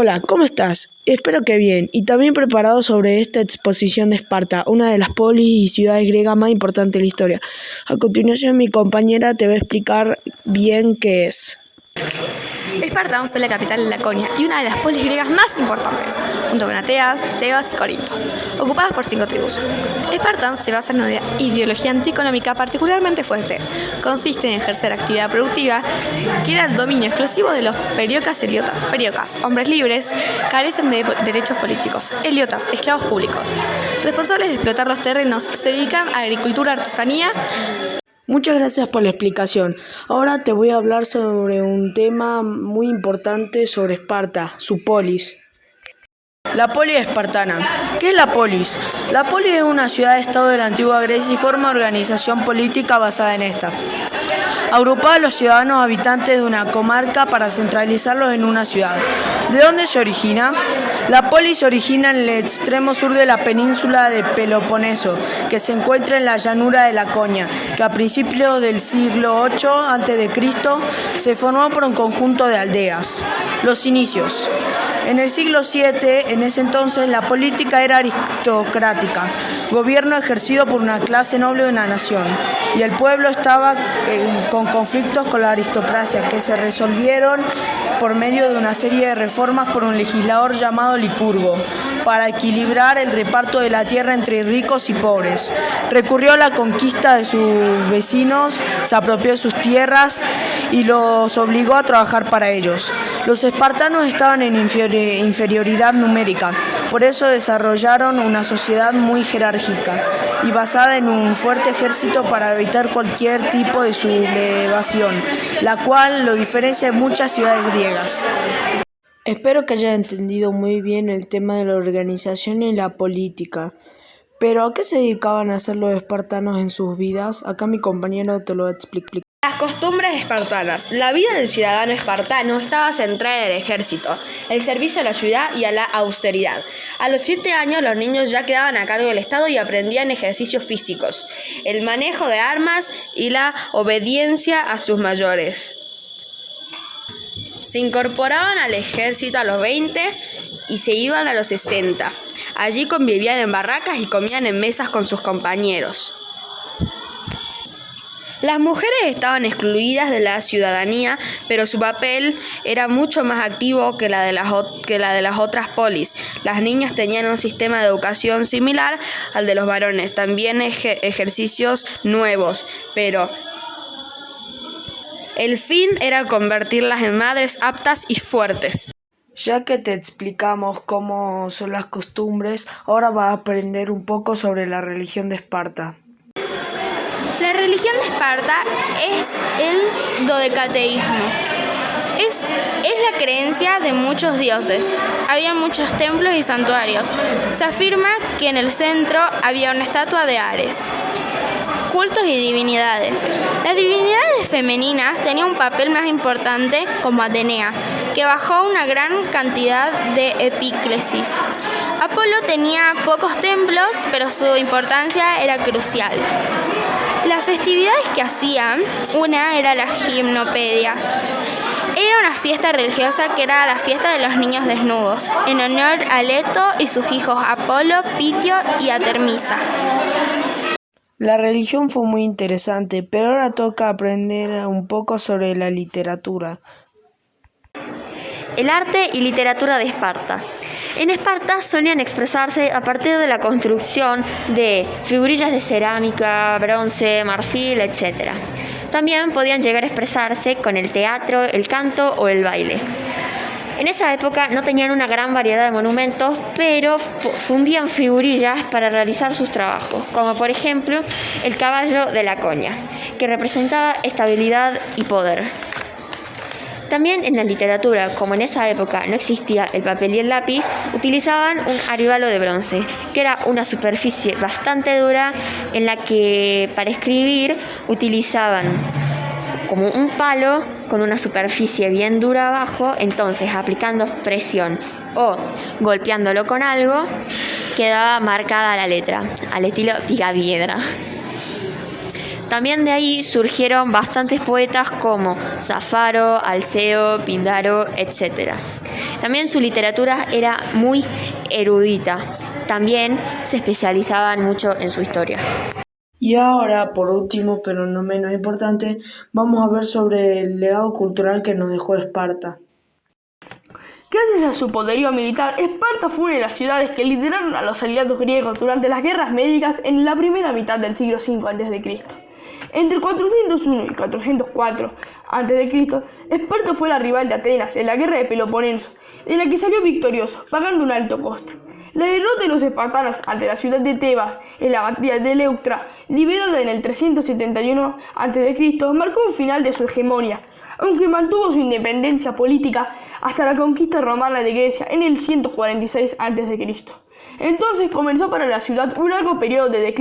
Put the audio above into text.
Hola, ¿cómo estás? Espero que bien, y también preparado sobre esta exposición de Esparta, una de las polis y ciudades griegas más importantes de la historia. A continuación, mi compañera te va a explicar bien qué es. Esparta fue la capital de Laconia y una de las polis griegas más importantes, junto con Ateas, Tebas y Corinto, ocupadas por 5 tribus. Esparta se basa en una ideología antieconómica particularmente fuerte. Consiste en ejercer actividad productiva que era el dominio exclusivo de los periocas heliotas. Periocas, hombres libres, carecen de derechos políticos. Heliotas, esclavos públicos. Responsables de explotar los terrenos, se dedican a agricultura, artesanía. Muchas gracias por la explicación. Ahora te voy a hablar sobre un tema muy importante sobre Esparta, su polis. La polis espartana. ¿Qué es la polis? La polis es una ciudad-estado de la antigua Grecia y forma organización política basada en esta. Agrupaba a los ciudadanos habitantes de una comarca para centralizarlos en una ciudad. ¿De dónde se origina? La polis se origina en el extremo sur de la península de Peloponeso, que se encuentra en la llanura de Laconia, que a principios del siglo VIII a.C. se formó por un conjunto de aldeas. Los inicios. En el siglo VII, en ese entonces, la política era aristocrática, gobierno ejercido por una clase noble de una nación, y el pueblo estaba con conflictos con la aristocracia, que se resolvieron por medio de una serie de reformas por un legislador llamado Licurgo, para equilibrar el reparto de la tierra entre ricos y pobres. Recurrió a la conquista de sus vecinos, se apropió de sus tierras y los obligó a trabajar para ellos. Los espartanos estaban en inferioridad numérica, por eso desarrollaron una sociedad muy jerárquica y basada en un fuerte ejército para evitar cualquier tipo de sublevación, la cual lo diferencia de muchas ciudades griegas. Espero que hayas entendido muy bien el tema de la organización y la política. Pero ¿a qué se dedicaban a hacer los espartanos en sus vidas? Acá mi compañero te lo va a explicar. Las costumbres espartanas. La vida del ciudadano espartano estaba centrada en el ejército, el servicio a la ciudad y a la austeridad. A los 7 años los niños ya quedaban a cargo del Estado y aprendían ejercicios físicos, el manejo de armas y la obediencia a sus mayores. Se incorporaban al ejército a los 20 y se iban a los 60. Allí convivían en barracas y comían en mesas con sus compañeros. Las mujeres estaban excluidas de la ciudadanía, pero su papel era mucho más activo que la de las otras polis. Las niñas tenían un sistema de educación similar al de los varones, también ejercicios nuevos, pero el fin era convertirlas en madres aptas y fuertes. Ya que te explicamos cómo son las costumbres, ahora vas a aprender un poco sobre la religión de Esparta. La religión de Esparta es el dodecateísmo. Es la creencia de muchos dioses. Había muchos templos y santuarios. Se afirma que en el centro había una estatua de Ares. Cultos y divinidades. Las divinidades femeninas tenían un papel más importante, como Atenea, que bajó una gran cantidad de epíclesis. Apolo tenía pocos templos, pero su importancia era crucial. Las festividades que hacían, una era las gimnopedias. Era una fiesta religiosa que era la fiesta de los niños desnudos, en honor a Leto y sus hijos Apolo, Pitio y Artemisa. La religión fue muy interesante, pero ahora toca aprender un poco sobre la literatura. El arte y literatura de Esparta. En Esparta solían expresarse a partir de la construcción de figurillas de cerámica, bronce, marfil, etc. También podían llegar a expresarse con el teatro, el canto o el baile. En esa época no tenían una gran variedad de monumentos, pero fundían figurillas para realizar sus trabajos, como por ejemplo el caballo de Laconia, que representaba estabilidad y poder. También en la literatura, como en esa época no existía el papel y el lápiz, utilizaban un aribalo de bronce, que era una superficie bastante dura en la que para escribir utilizaban como un palo con una superficie bien dura abajo, entonces aplicando presión o golpeándolo con algo, quedaba marcada la letra, al estilo picapiedra. También de ahí surgieron bastantes poetas como Zafaro, Alceo, Píndaro, etc. También su literatura era muy erudita. También se especializaban mucho en su historia. Y ahora, por último, pero no menos importante, vamos a ver sobre el legado cultural que nos dejó Esparta. Gracias a su poderío militar, Esparta fue una de las ciudades que lideraron a los aliados griegos durante las guerras médicas en la primera mitad del siglo V a.C. Entre 401 y 404 a.C., Esparta fue la rival de Atenas en la guerra de Peloponeso, de la que salió victorioso, pagando un alto coste. La derrota de los espartanos ante la ciudad de Tebas en la batalla de Leuctra, liberada en el 371 a.C., marcó un final de su hegemonía, aunque mantuvo su independencia política hasta la conquista romana de Grecia en el 146 a.C. Entonces comenzó para la ciudad un largo periodo de declive.